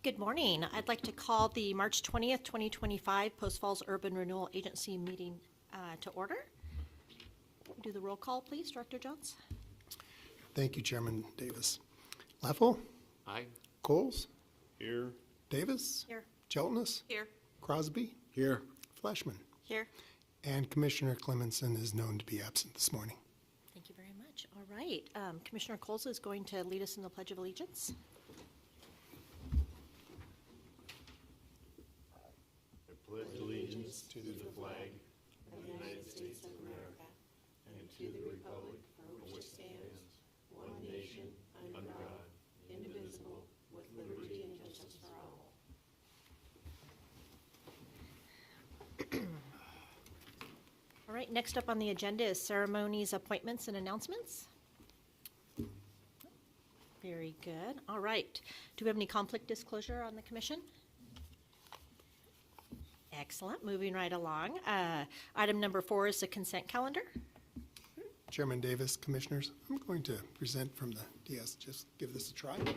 Good morning. I'd like to call the March 20th, 2025 Post Falls Urban Renewal Agency meeting to order. Do the roll call, please, Director Jones. Thank you, Chairman Davis. Leffel? Aye. Coles? Here. Davis? Here. Gelatinus? Here. Crosby? Here. Fleischman? Here. And Commissioner Clemensen is known to be absent this morning. Thank you very much. All right. Commissioner Coles is going to lead us in the Pledge of Allegiance. I pledge allegiance to the flag of the United States of America and to the republic for which stands one nation under God, indivisible, with liberty and justice for all. All right. Next up on the agenda is ceremonies, appointments, and announcements. Very good. All right. Do we have any conflict disclosure on the commission? Excellent. Moving right along. Item number 4 is the consent calendar. Chairman Davis, Commissioners, I'm going to present from the DS. Just give this a try. Yeah.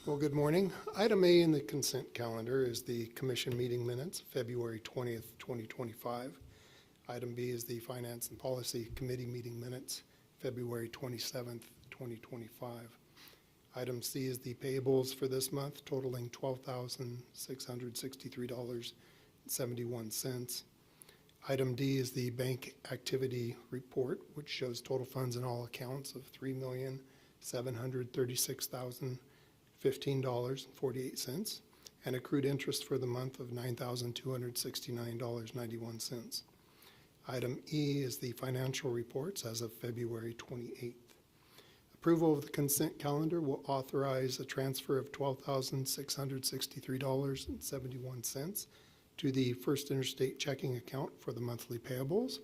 Well, good morning. Item A in the consent calendar is the Commission meeting minutes, February 20th, 2025. Item B is the Finance and Policy Committee meeting minutes, February 27th, 2025. Item C is the payables for this month, totaling $12,663.71. Item D is the bank activity report, which shows total funds in all accounts of $3,736,015.48 and accrued interest for the month of $9,269.91. Item E is the financial reports as of February 28th. Approval of the consent calendar will authorize a transfer of $12,663.71 to the First Interstate checking account for the monthly payables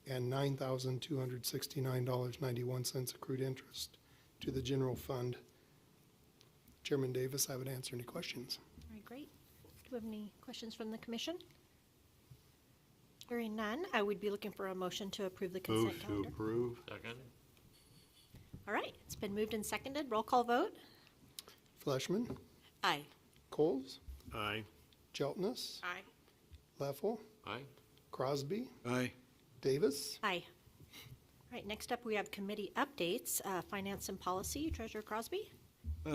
and $9,269.91 accrued interest to the general fund. Chairman Davis, I would answer any questions. All right, great. Do we have any questions from the commission? Hearing none, I would be looking for a motion to approve the consent Move to calendar. approve. Second. All right, it's been moved and seconded. Roll call vote. Fleischman, Aye. Coles, Aye. Gelatinus, Aye. Leffel, Aye. Crosby, Aye. Davis. Aye. All right, next up we have committee updates, Finance and Policy, Treasurer Crosby.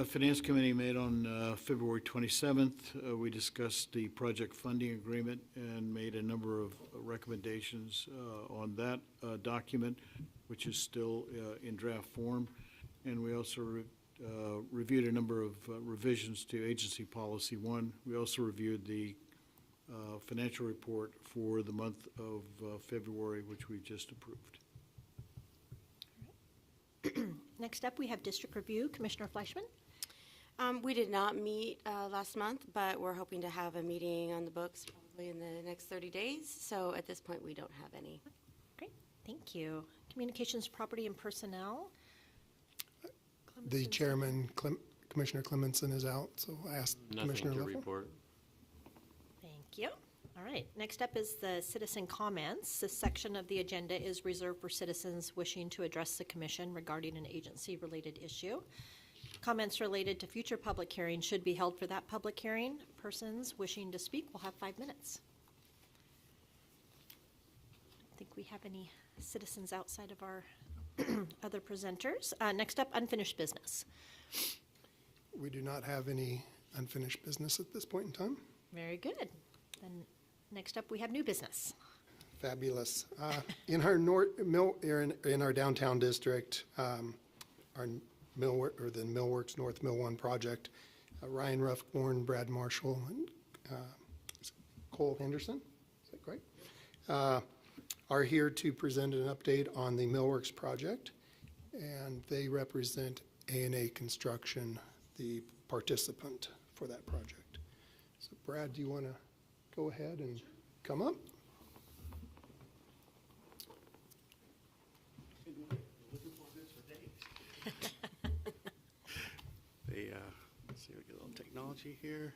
Finance Committee met on February 27th. We discussed the project funding agreement and made a number of recommendations on that document, which is still in draft form. And we also reviewed a number of revisions to Agency Policy 1. We also reviewed the financial report for the month of February, which we just approved. Next up we have District Review, Commissioner Fleischman. We did not meet last month, but we're hoping to have a meeting on the books probably in the next 30 days. So at this point, we don't have any. Great, thank you. Communications, Property, and Personnel. The chairman, Commissioner Clemensen, is out, so I asked Commissioner Nothing to Leffel. report. Thank you. All right, next up is the citizen comments. This section of the agenda is reserved for citizens wishing to address the commission regarding an agency-related issue. Comments related to future public hearings should be held for that public hearing. Persons wishing to speak will have 5 minutes. I don't think we have any citizens outside of our other presenters. Next up, unfinished business. We do not have any unfinished business at this point in time. Very good. Then next up, we have new business. Fabulous. In our in our downtown district, our the Millworx North Mill 1 project, Ryan Ruffborn, Brad Marshall, and Cole Henderson, is that correct? Are here to present an update on the Millworx project, and they represent A&A Construction, the participant for that project. So Brad, do you want to go ahead and come up? Let's see, we get a little technology here.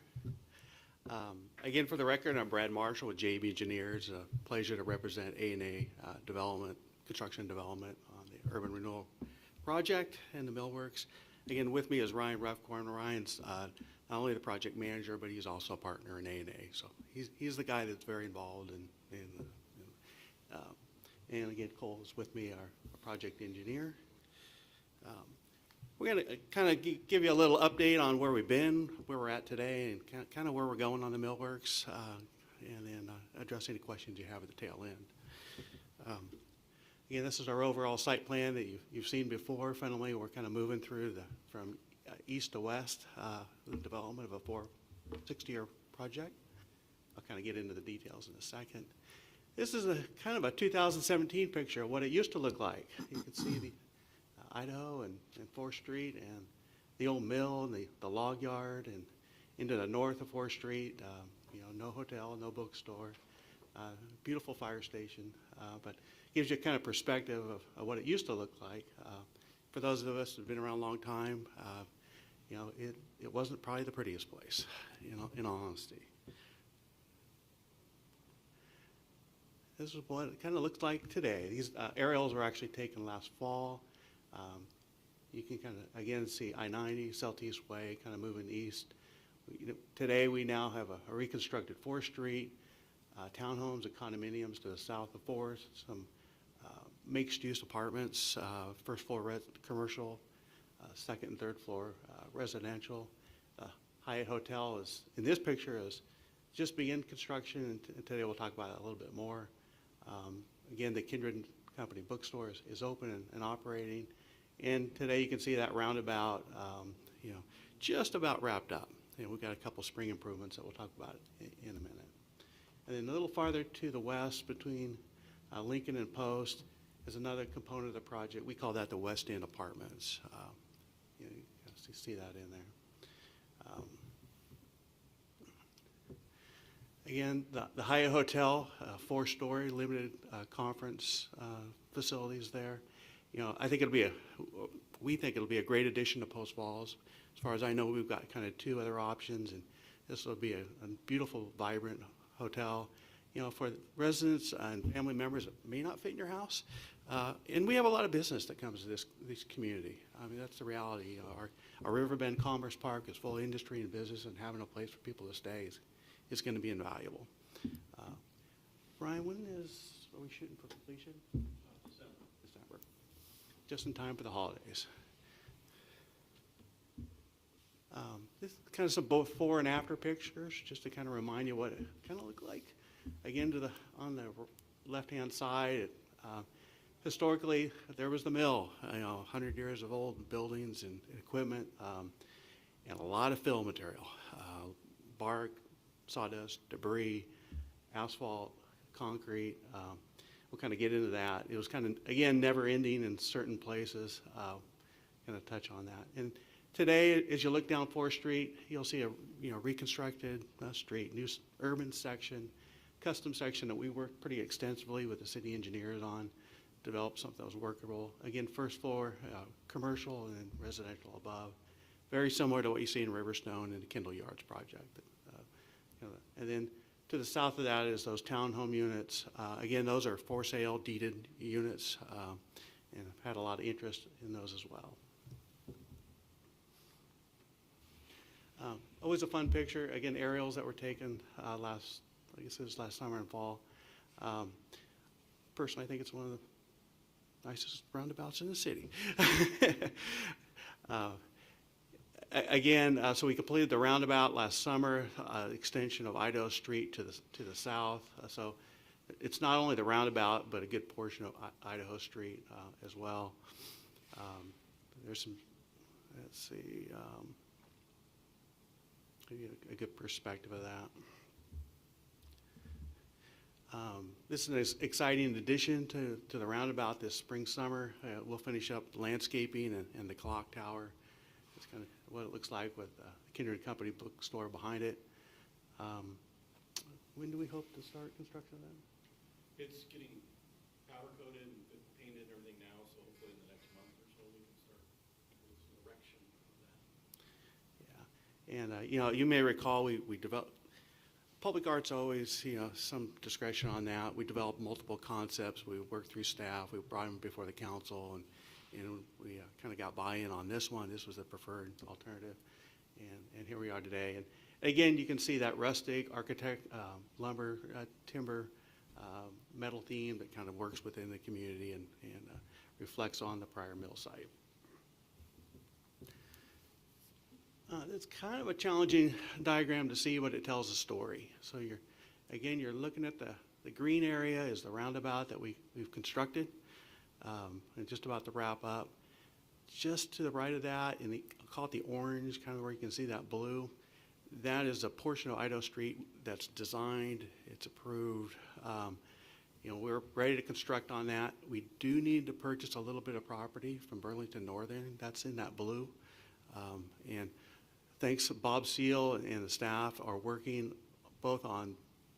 Again, for the record, I'm Brad Marshall with JB Engineers. A pleasure to represent A&A Development, Construction Development on the Urban Renewal project and the Millworx. Again, with me is Ryan Ruffcorn. Ryan's not only the project manager, but he's also a partner in A&A. So he's the guy that's very involved and again, Cole is with me, our project engineer. We're going to kind of give you a little update on where we've been, where we're at today, and kind of where we're going on the Millworx, and then address any questions you have at the tail end. Again, this is our overall site plan that you've seen before. Finally, we're kind of moving through from east to west, the development of a 60-year project. I'll kind of get into the details in a second. This is a kind of a 2017 picture of what it used to look like. You can see the Idaho and 4th Street and the old mill and the log yard, and into the north of 4th Street, no hotel, no bookstore, beautiful fire station, but gives you a kind of perspective of what it used to look like. For those of us who've been around a long time, it wasn't probably the prettiest place, in all honesty. This is what it kind of looks like today. These aerials were actually taken last fall. You can kind of, again, see I-90, Southeast Way, kind of moving east. Today we now have a reconstructed 4th Street, townhomes and condominiums to the south of 4th, some mixed-use apartments, first floor commercial, second and third floor residential. Hyatt Hotel is, in this picture, is just begun construction, and today we'll talk about it a little bit more. Again, the Kindred Company bookstore is open and operating, and today you can see that roundabout, just about wrapped up. We've got a couple spring improvements that we'll talk about in a minute. And then a little farther to the west, between Lincoln and Post, is another component of the project. We call that the West End Apartments. You can see that in there. Again, the Hyatt Hotel, 4-story limited conference facilities there. I think we think it'll be a great addition to Post Falls. As far as I know, we've got kind of 2 other options, and this will be a beautiful, vibrant hotel. For residents and family members that may not fit in your house. And we have a lot of business that comes to this community. I mean, that's the reality. Our Riverbend Commerce Park is full of industry and business, and having a place for people to stay is going to be invaluable. Brian, are we shooting for completion? December. Just in time for the holidays. This is kind of some before and after pictures, just to kind of remind you what it kind of looked like. Again, on the left-hand side, historically, there was the mill, 100 years of old buildings and equipment, and a lot of fill material, bark, sawdust, debris, asphalt, concrete. We'll kind of get into that. It was kind of, again, never ending in certain places. Kind of touch on that. And today, as you look down 4th Street, you'll see a reconstructed street, new urban section, custom section that we worked pretty extensively with the city engineers on, develop something that was workable. Again, first floor, commercial and residential above. Very similar to what you see in Riverstone and the Kendall Yards project. And then to the south of that is those townhome units. Again, those are for sale, deeded units, and I've had a lot of interest in those as well. Always a fun picture. Again, aerials that were taken last summer and fall. Personally, I think it's one of the nicest roundabouts in the city. Again, so we completed the roundabout last summer, extension of Idaho Street to the south. So it's not only the roundabout, but a good portion of Idaho Street as well. There's some, let's see, a good perspective of that. This is an exciting addition to the roundabout this spring, summer. We'll finish up landscaping and the clock tower. It's kind of what it looks like with the Kindred Company bookstore behind it. When do we hope to start construction then? It's getting powder coated and painted and everything now, so hopefully in the next month or so we can start with some erection of that. Yeah, and you may recall we developed, Public Arts always, some discretion on that. We developed multiple concepts. We worked through staff. We brought them before the council, and and we kind of got buy-in on this one. This was the preferred alternative, and here we are today. And again, you can see that rustic, architect, lumber, timber, metal theme that kind of works within the community and reflects on the prior mill site. It's kind of a challenging diagram to see, but it tells a story. So you're looking at the green area is the roundabout that we've constructed, and just about to wrap up. Just to the right of that, I'll call it the orange, kind of where you can see that blue, that is a portion of Idaho Street that's designed, it's approved. We're ready to construct on that. We do need to purchase a little bit of property from Burlington Northern. That's in that blue. And thanks to Bob Seal and the staff are working both on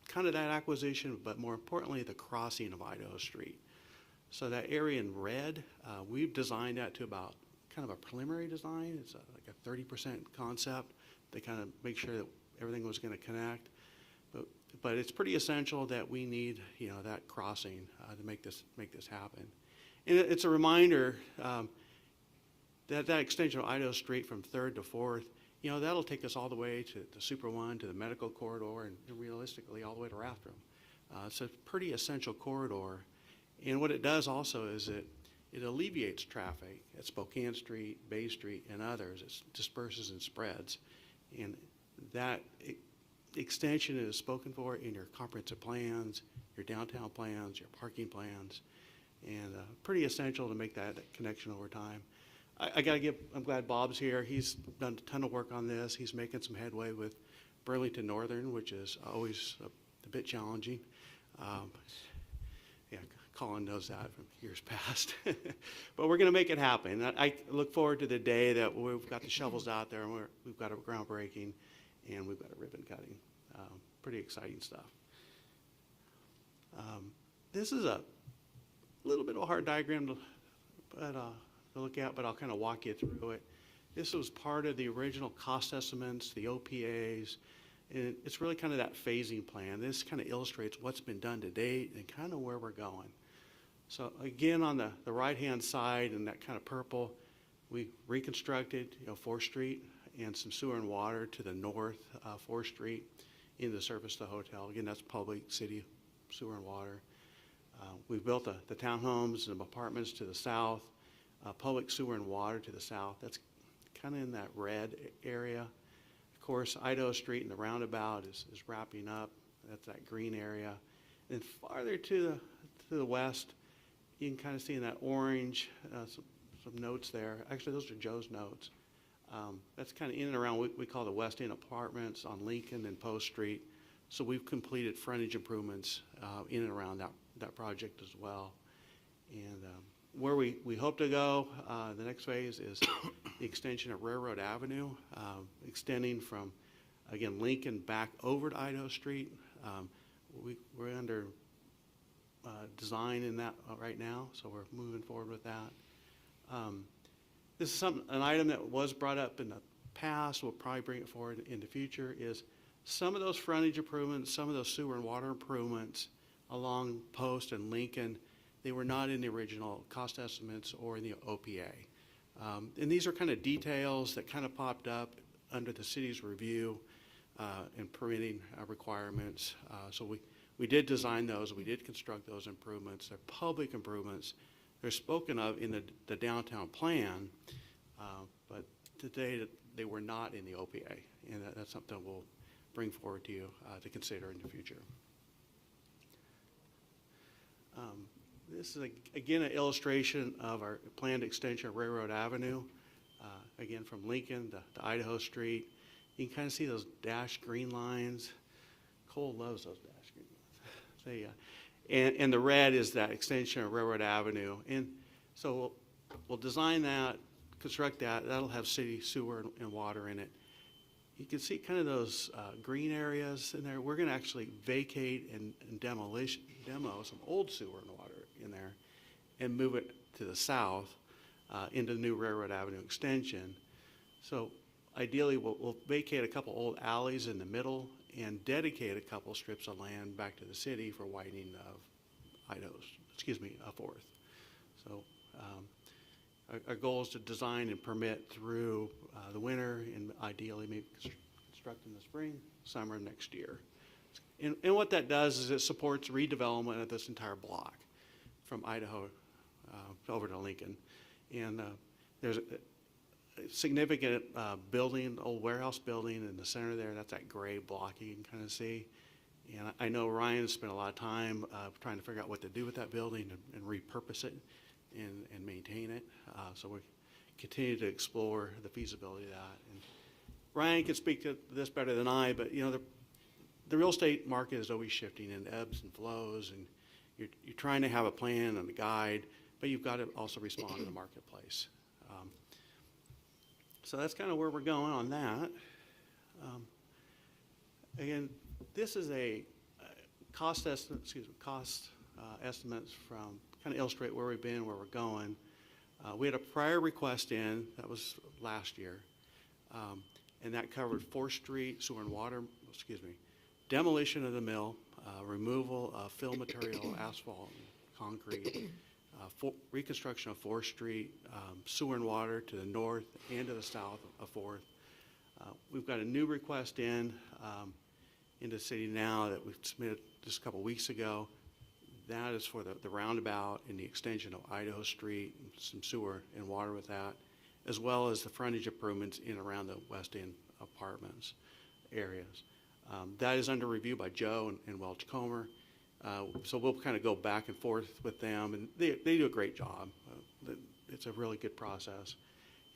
kind of that acquisition, but more importantly, the crossing of Idaho Street. So that area in red, we've designed that to about kind of a preliminary design. It's like a 30% concept to kind of make sure that everything was going to connect. But it's pretty essential that we need, that crossing to make this happen. And it's a reminder that extension of Idaho Street from 3rd to 4th, that'll take us all the way to the Super 1, to the medical corridor, and realistically all the way to Rathdrum. It's a pretty essential corridor. And what it does also is it alleviates traffic at Spokane Street, Bay Street, and others. It disperses and spreads. And that extension is spoken for in your comprehensive plans, your downtown plans, your parking plans, and pretty essential to make that connection over time. I'm glad Bob's here. He's done a ton of work on this. He's making some headway with Burlington Northern, which is always a bit challenging. Colin knows that from years past. But we're going to make it happen. I look forward to the day that we've got the shovels out there and we've got a groundbreaking and we've got a ribbon cutting. Pretty exciting stuff. This is a little bit of a hard diagram to look at, but I'll kind of walk you through it. This was part of the original cost estimates, the OPAs, and it's really kind of that phasing plan. This kind of illustrates what's been done to date and kind of where we're going. So again, on the right-hand side in that kind of purple, we reconstructed 4th Street and some sewer and water to the north, 4th Street, into the service to the hotel. Again, that's public city sewer and water. We built the townhomes and apartments to the south, public sewer and water to the south. That's kind of in that red area. Of course, Idaho Street and the roundabout is wrapping up. That's that green area. And farther to the west, you can kind of see in that orange some notes there. Actually, those are Joe's notes. That's kind of in and around what we call the West End Apartments on Lincoln and Post Street. So we've completed frontage improvements in and around that project as well. And where we hope to go, the next phase is the extension of Railroad Avenue, extending from, again, Lincoln back over to Idaho Street. We're under design in that right now, so we're moving forward with that. This is an item that was brought up in the past. We'll probably bring it forward in the future. Is some of those frontage improvements, some of those sewer and water improvements along Post and Lincoln, they were not in the original cost estimates or in the OPA. And these are kind of details that kind of popped up under the city's review and permitting requirements. So we did design those. We did construct those improvements. They're public improvements. They're spoken of in the downtown plan, but today they were not in the OPA, and that's something we'll bring forward to you to consider in the future. This is, again, an illustration of our planned extension of Railroad Avenue, again, from Lincoln to Idaho Street. You can kind of see those dashed green lines. Cole loves those dashed green lines. And the red is that extension of Railroad Avenue. And so we'll design that, construct that. That'll have city sewer and water in it. You can see kind of those green areas in there. We're going to actually vacate and demo some old sewer and water in there and move it to the south into the new Railroad Avenue extension. So ideally, we'll vacate a couple old alleys in the middle and dedicate a couple strips of land back to the city for widening of 4th. So our goal is to design and permit through the winter and ideally maybe construct in the spring, summer next year. And what that does is it supports redevelopment of this entire block from Idaho over to Lincoln. And there's a significant building, old warehouse building in the center there. That's that gray block you can kind of see. And I know Ryan spent a lot of time trying to figure out what to do with that building and repurpose it and maintain it. So we continue to explore the feasibility of that. And Ryan can speak to this better than I, but you know, the real estate market is always shifting in ebbs and flows, and you're trying to have a plan and a guide, but you've got to also respond to the marketplace. So that's kind of where we're going on that. Again, this is a cost estimates from kind of illustrate where we've been, where we're going. We had a prior request in, that was last year, and that covered 4th Street, sewer and water, demolition of the mill, removal of fill material, asphalt, concrete, reconstruction of 4th Street, sewer and water to the north and to the south of 4th. We've got a new request in the city now that we submitted just a couple weeks ago. That is for the roundabout and the extension of Idaho Street, and some sewer and water with that, as well as the frontage improvements in around the West End apartments areas. That is under review by Joe and Welch Comer. So we'll kind of go back and forth with them, and they do a great job. It's a really good process.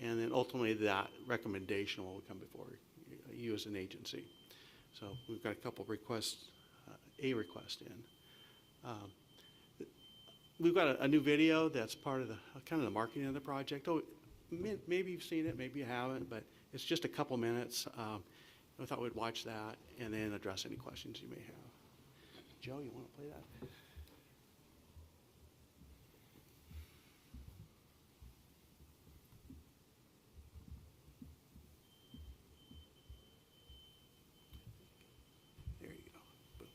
And then ultimately that recommendation will come before you as an agency. So we've got a couple of requests, a request in. We've got a new video that's part of the kind of the marketing of the project. Oh, maybe you've seen it, maybe you haven't, but it's just a couple minutes. I thought we'd watch that and then address any questions you may have. Joe, you want to play that? There you go. Boom.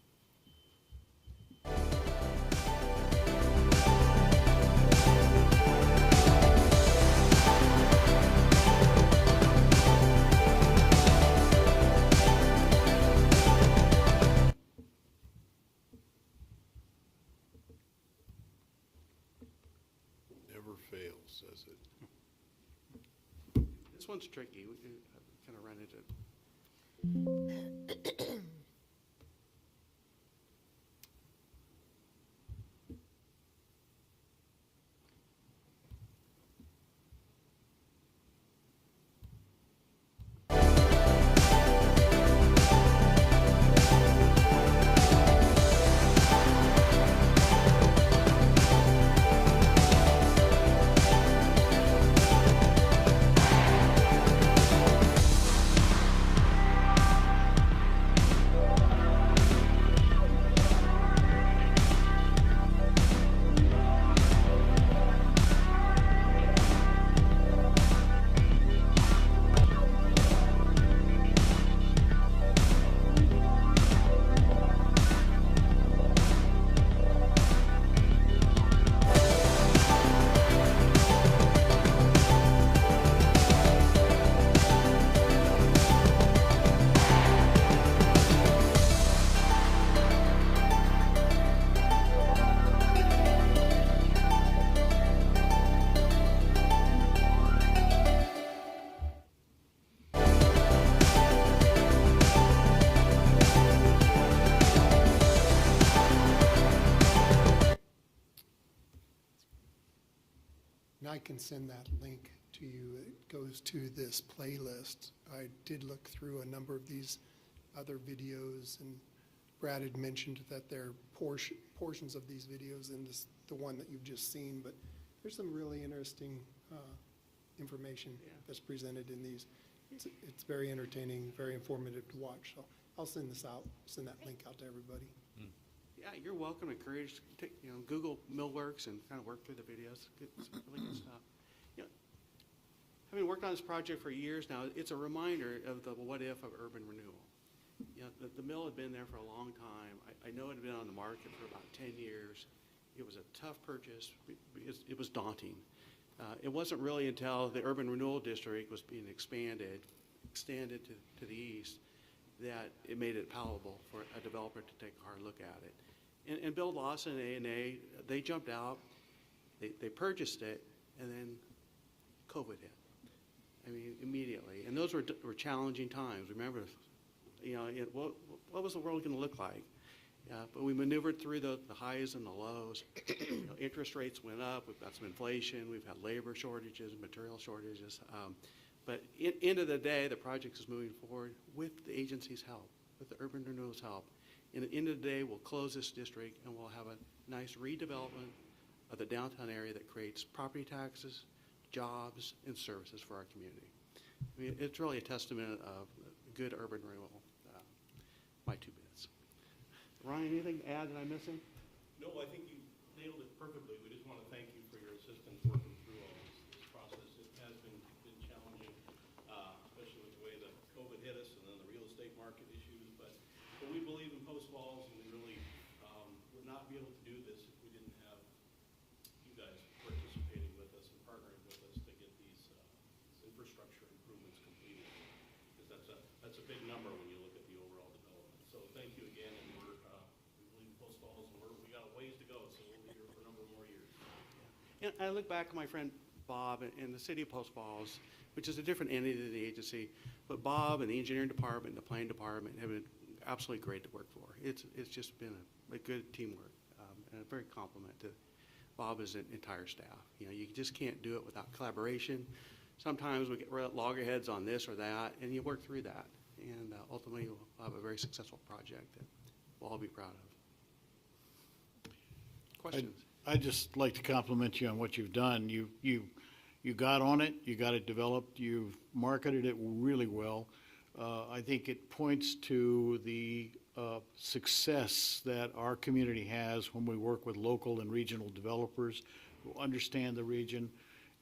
Never fails, says it. This one's tricky. We kind of run into it. And I can send that link to you. It goes to this playlist. I did look through a number of these other videos, and Brad had mentioned that there are portions of these videos in this, the one that you've just seen, but there's some really interesting information that's presented in these. It's very entertaining, very informative to watch. So I'll send this out, send that link out to everybody. Yeah, you're welcome. Encouraged to Google Millworx and kind of work through the videos. It's really good stuff. Having worked on this project for years now, it's a reminder of the what if of urban renewal. The mill had been there for a long time. I know it had been on the market for about 10 years. It was a tough purchase. It was daunting. It wasn't really until the urban renewal district was being extended to the east, that it made it palatable for a developer to take a hard look at it. And Bill Lawson and A&A, they jumped out, they purchased it, and then COVID hit. I mean, immediately. And those were challenging times. Remember, what was the world going to look like? But we maneuvered through the highs and the lows. Interest rates went up. We've got some inflation. We've had labor shortages, material shortages. But end of the day, the project is moving forward with the agency's help, with the urban renewal's help. And at the end of the day, we'll close this district and we'll have a nice redevelopment of the downtown area that creates property taxes, jobs, and services for our community. I mean, it's really a testament of good urban renewal. My 2 minutes. Ryan, anything to add that I'm missing? No, I think you nailed it perfectly. We just want to thank you for your assistance working through all this process. It has been challenging, especially with the way that COVID hit us and then the real estate market issues. But we believe in Post Falls, and we really would not be able to do this if we didn't have you guys participating with us and partnering with us to get these infrastructure improvements completed. Because that's a big number when you look at the overall development. So thank you again, and we believe in Post Falls, and we got a ways to go, so we'll be here for a number more years. And I look back at my friend Bob and the city of Post Falls, which is a different entity than the agency, but Bob and the engineering department and the planning department have been absolutely great to work for. It's just been a good teamwork, and a very compliment to Bob and his entire staff. You just can't do it without collaboration. Sometimes we get loggerheads on this or that, and you work through that. And ultimately, we'll have a very successful project that we'll all be proud of. Questions? I'd just like to compliment you on what you've done. You got on it, you got it developed, you've marketed it really well. I think it points to the success that our community has when we work with local and regional developers who understand the region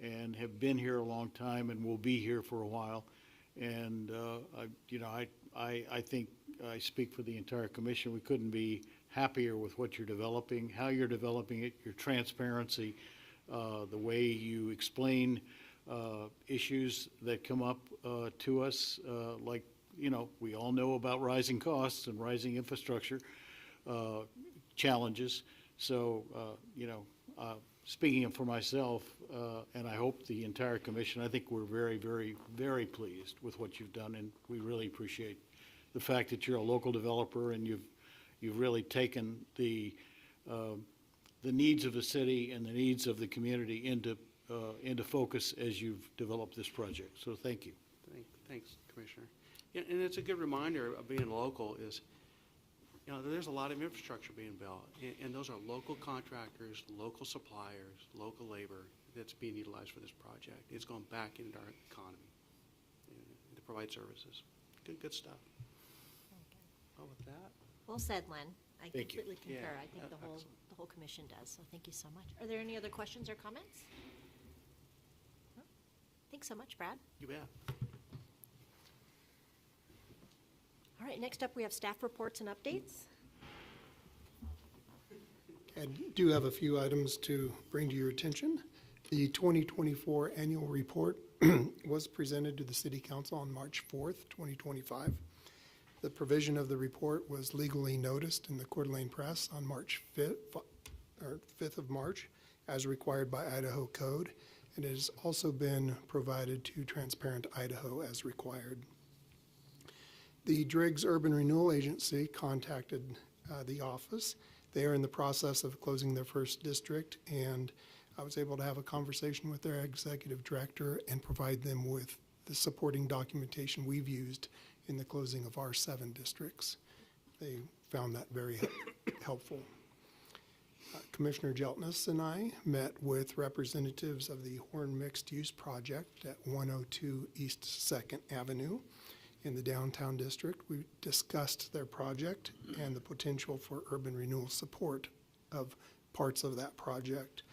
and have been here a long time and will be here for a while. And I think I speak for the entire commission. We couldn't be happier with what you're developing, how you're developing it, your transparency, the way you explain issues that come up to us, like, we all know about rising costs and rising infrastructure challenges. So, speaking for myself, and I hope the entire commission, I think we're very, very, very pleased with what you've done, and we really appreciate the fact that you're a local developer and you've really taken the needs of the city and the needs of the community into focus as you've developed this project. So thank you. Thanks, Commissioner. Yeah, and it's a good reminder of being local is, there's a lot of infrastructure being built, and those are local contractors, local suppliers, local labor that's being utilized for this project. It's going back into our economy to provide services. Good stuff. Oh, with that. Well said, Len. I Thank you. completely concur. Yeah, I think the excellent. whole commission does, so thank you so much. Are there any other questions or comments? No? Thanks so much, Brad. You bet. All right, next up, we have staff reports and updates. I do have a few items to bring to your attention. The 2024 annual report was presented to the City Council on March 4th, 2025. The provision of the report was legally noticed in the Coeur d'Alene Press on March 5th of March, as required by Idaho Code, and it has also been provided to Transparent Idaho as required. The Driggs Urban Renewal Agency contacted the office. They are in the process of closing their first district, and I was able to have a conversation with their executive director and provide them with the supporting documentation we've used in the closing of our 7 districts. They found that very helpful. Commissioner Jeltness and I met with representatives of the Horn Mixed Use Project at 102 East 2nd Avenue in the downtown district. We discussed their project and the potential for urban renewal support of parts of that project.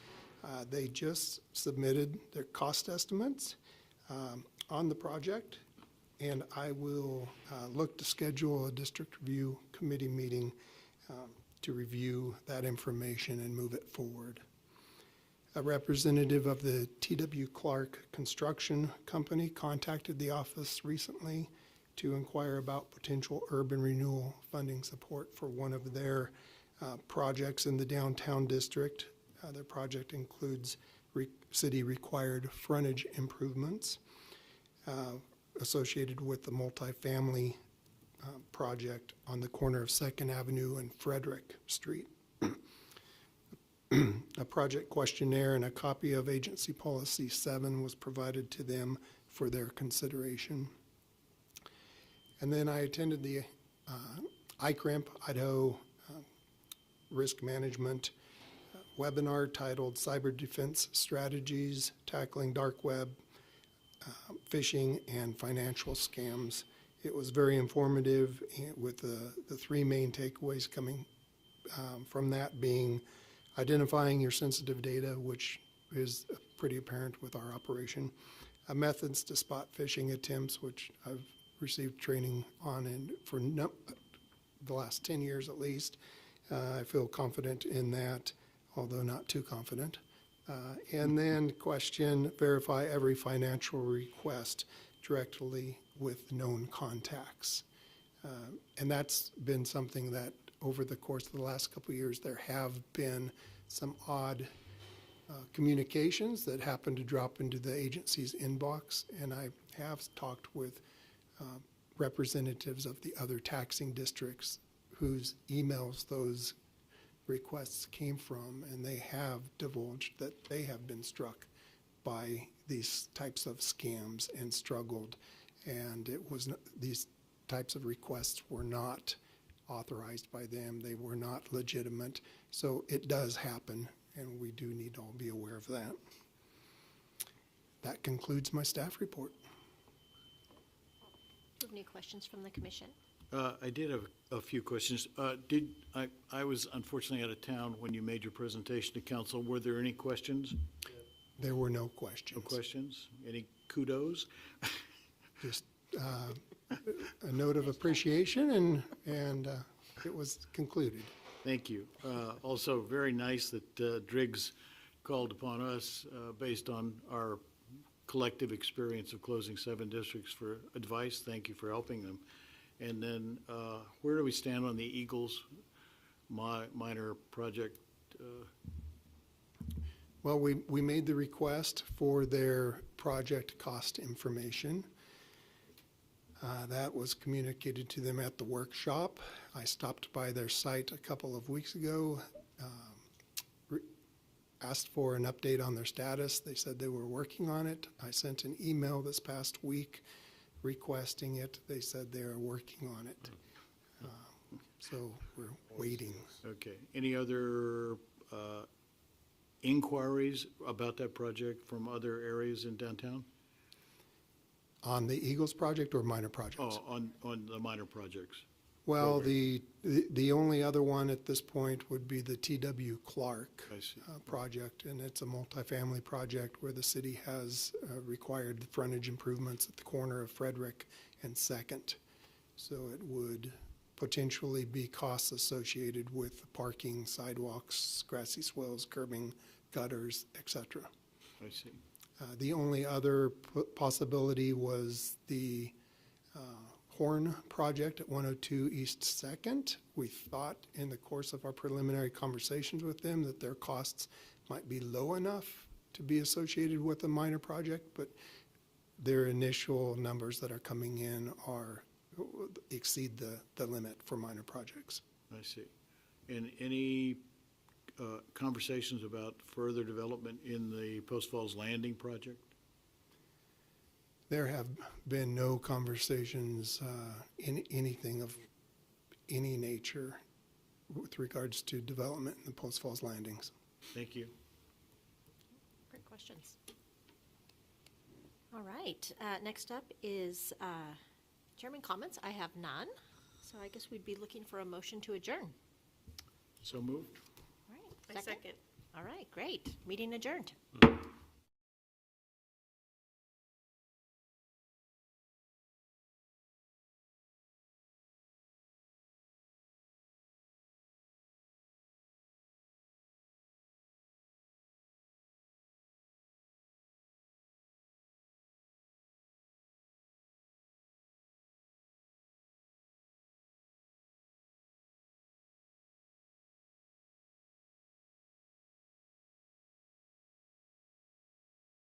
They just submitted their cost estimates on the project, and I will look to schedule a district review committee meeting to review that information and move it forward. A representative of the T.W. Clark Construction Company contacted the office recently to inquire about potential urban renewal funding support for one of their projects in the downtown district. Their project includes city-required frontage improvements associated with the multifamily project on the corner of Second Avenue and Frederick Street. A project questionnaire and a copy of Agency Policy 7 was provided to them for their consideration. And then I attended the ICRIMP, Idaho Risk Management webinar titled Cyber Defense Strategies, Tackling Dark Web, Phishing, and Financial Scams. It was very informative with the three main takeaways coming from that being identifying your sensitive data, which is pretty apparent with our operation, methods to spot phishing attempts, which I've received training on and for the last 10 years at least. I feel confident in that, although not too confident. And then verify every financial request directly with known contacts. And that's been something that over the course of the last couple of years, there have been some odd communications that happen to drop into the agency's inbox. And I have talked with representatives of the other taxing districts whose emails those requests came from, and they have divulged that they have been struck by these types of scams and struggled. And these types of requests were not authorized by them. They were not legitimate. So it does happen, and we do need to all be aware of that. That concludes my staff report. Do you have any questions from the commission? I did have a few questions. I was unfortunately out of town when you made your presentation to council. Were there any questions? There were no questions. No questions? Any kudos? Just a note of appreciation, and it was concluded. Thank you. Also, very nice that Driggs called upon us based on our collective experience of closing 7 districts for advice. Thank you for helping them. And then where do we stand on the Eagles minor project? Well, we made the request for their project cost information. That was communicated to them at the workshop. I stopped by their site a couple of weeks ago, asked for an update on their status. They said they were working on it. I sent an email this past week requesting it. They said they are working on it. So we're waiting. Okay. Any other inquiries about that project from other areas in downtown? On the Eagles project or minor projects? Oh, on the minor projects. Well, the only other one at this point would be the T.W. Clark I see. project, and it's a multifamily project where the city has required frontage improvements at the corner of Frederick and Second. So it would potentially be costs associated with parking, sidewalks, grassy swells, curbing, gutters, etc. I see. The only other possibility was the Horn project at 102 East 2nd. We thought in the course of our preliminary conversations with them that their costs might be low enough to be associated with a minor project, but their initial numbers that are coming in exceed the limit for minor projects. I see. And any conversations about further development in the Post Falls Landing project? There have been no conversations in anything of any nature with regards to development in the Post Falls Landings. Thank you. Great questions. All right, next up is chairman comments. I have none, so I guess we'd be looking for a motion to adjourn. So moved. All right, second. All right, great. Meeting adjourned.